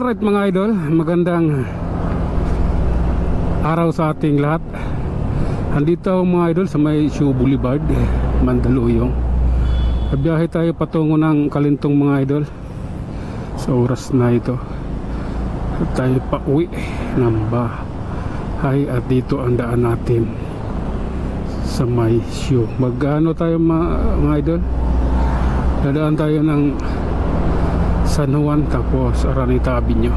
Alright mga idol, magandang araw sa ating lahat. Andito ako mga idol sa may Shoe Boulevard, Mandaluyong. Biyahe tayo patungo ng Kalintong mga idol sa oras na ito. At tayo pa uwi ng bahay at dito ang daan natin sa may Shoe. Mag-ano tayo mga idol? Dadaan tayo ng San Juan tapos Araneta Avenue.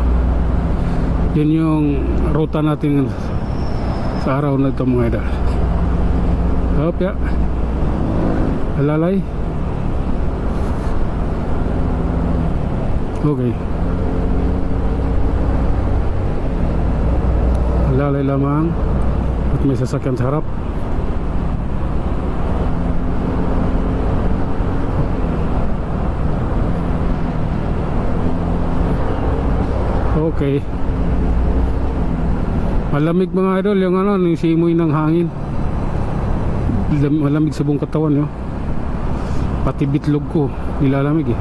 Yun yung ruta natin sa araw na ito mga idol. Hop ya. Alalay. Okay. Alalay lamang at may sasakyan sa harap. Okay. Malamig mga idol yung ano, yung simoy ng hangin. Malamig sa buong katawan, yo. Pati bitlog ko nilalamig eh.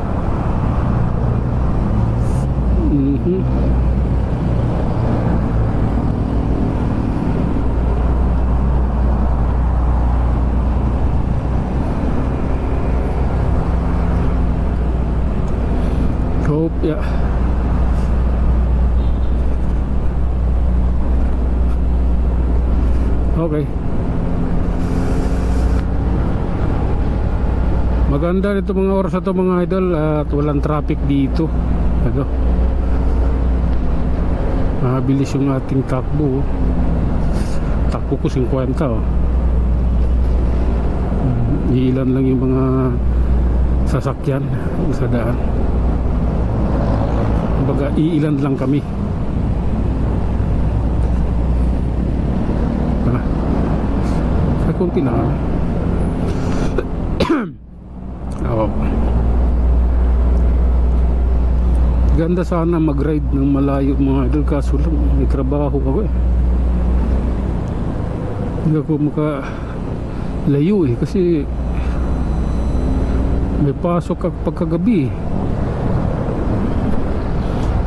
Hope ya. Okay. Maganda nito mga oras na ito mga idol at walang traffic dito. Ano? Mabilis yung ating takbo. Takbo ko 50 oh. Ilan lang yung mga sasakyan sa daan. Kumbaga iilan lang kami. Kunti na. Oh. Ganda sana mag-ride ng malayo mga idol, kaso lang may trabaho ako eh. Hindi ako makalayo eh kasi may pasok pagkagabi.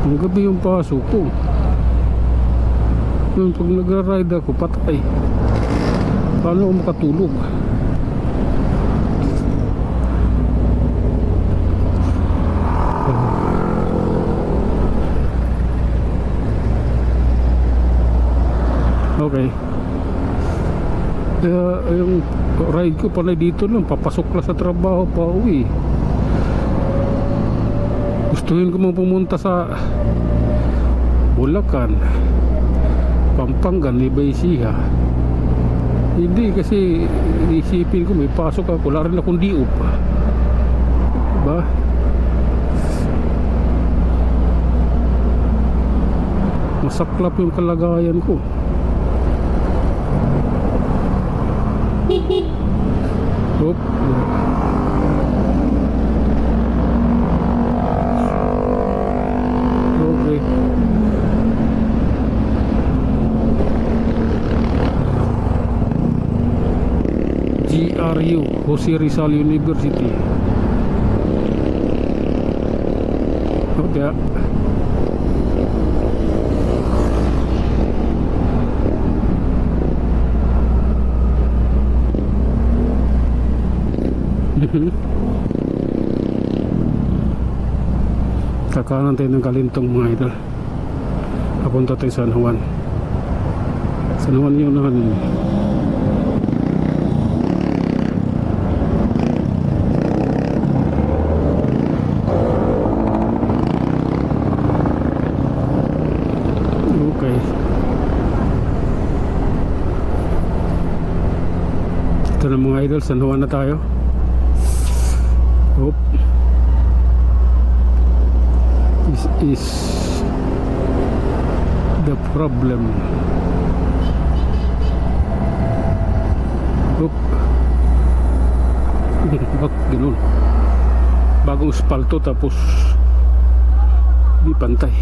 Ang gabi yung pasok ko. Yung pag nagra-ride ako patay. Paano ako makatulog? Okay. Yung ride ko panay dito lang, papasok lang sa trabaho, pa uwi. Gustuhin ko mong pumunta sa Bulacan, Pampanga, Nueva Ecija. Hindi kasi isipin ko may pasok ako, wala rin akong diop, diba? Masaklap yung kalagayan ko. Oop. Okay. GRU, Jose Rizal University. Okay. Kakanan tayo ng Kalintong mga idol. Papunta tayo sa San Juan. San Juan yun naman. Okay. Ito na mga idol, San Juan na tayo. Oop. This is the problem. Oop. Bak ganun. Bagong spalto tapos di pantay.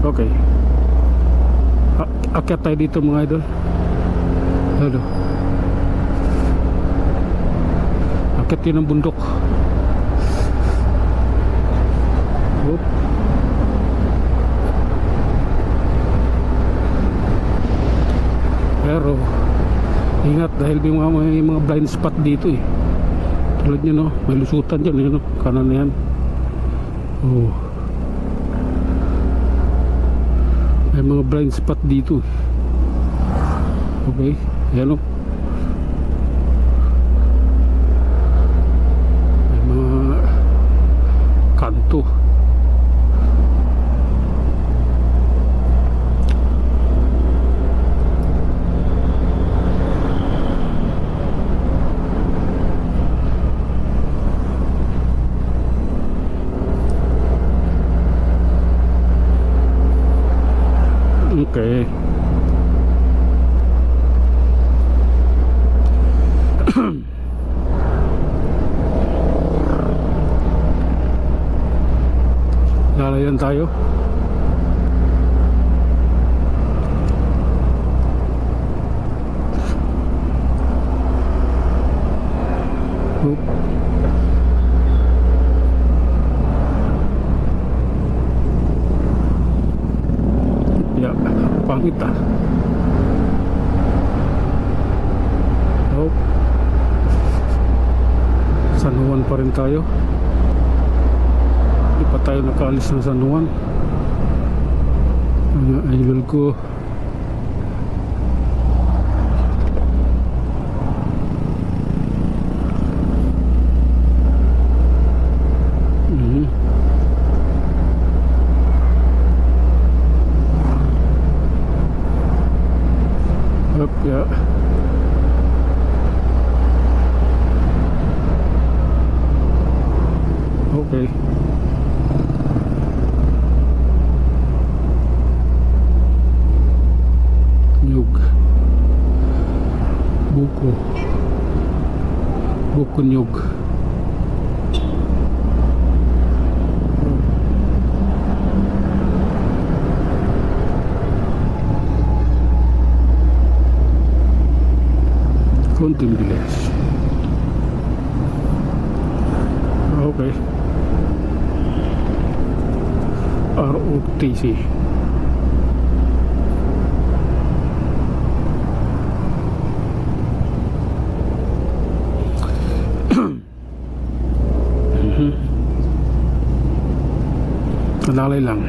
Okay. Akyat tayo dito mga idol. Ano? Akit yun ang bundok. Oop. Pero ingat dahil may mga blind spot dito eh. Tulad nyo no, may lusutan dyan yun, no? Kanan na yan. Oh. May mga blind spot dito. Okay, yan o. May mga kanto. Okay. Lalayan tayo. Oop. Ya, pangit ah. Oop. San Juan pa rin tayo. Di pa tayo nakaalis ng San Juan. Mga idol ko. Up, yeah. Okay. Nyug. Buko. Buko nyug. Konting bilis. Okay. ROTC. Nalalay lang.